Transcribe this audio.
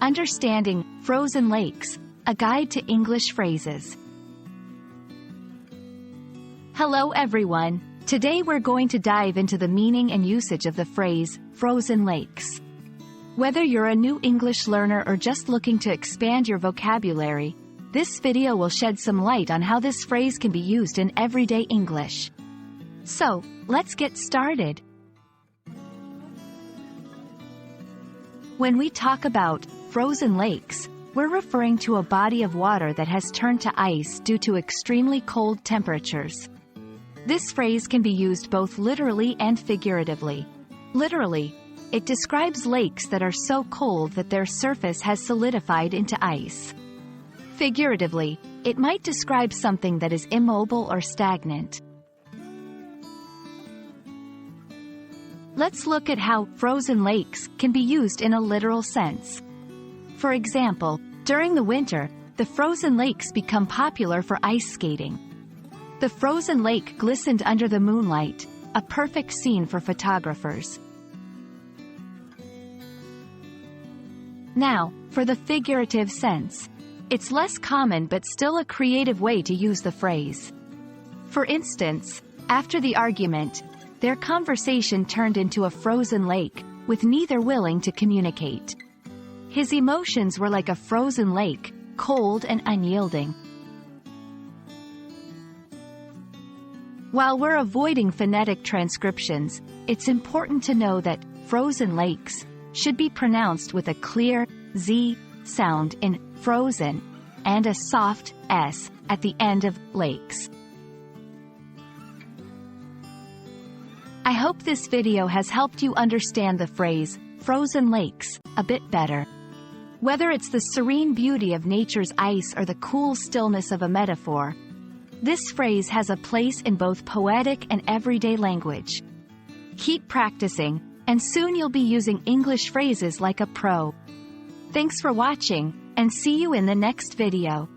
Understanding frozen lakes, a guide to English phrases. Hello everyone. Today we're going to dive into the meaning and usage of the phrase, frozen lakes. Whether you're a new English learner or just looking to expand your vocabulary, this video will shed some light on how this phrase can be used in everyday English. So, let's get started. When we talk about frozen lakes, we're referring to a body of water that has turned to ice due to extremely cold temperatures. This phrase can be used both literally and figuratively. Literally, it describes lakes that are so cold that their surface has solidified into ice. Figuratively, it might describe something that is immobile or stagnant. Let's look at how frozen lakes can be used in a literal sense. For example, during the winter, the frozen lakes become popular for ice skating. The frozen lake glistened under the moonlight, a perfect scene for photographers. Now, for the figurative sense. It's less common but still a creative way to use the phrase. For instance, after the argument, their conversation turned into a frozen lake, with neither willing to communicate. His emotions were like a frozen lake, cold and unyielding. While we're avoiding phonetic transcriptions, it's important to know that frozen lakes should be pronounced with a clear Z sound in frozen and a soft S at the end of lakes. I hope this video has helped you understand the phrase, frozen lakes, a bit better. Whether it's the serene beauty of nature's ice or the cool stillness of a metaphor, this phrase has a place in both poetic and everyday language. Keep practicing, and soon you'll be using English phrases like a pro. Thanks for watching, and see you in the next video.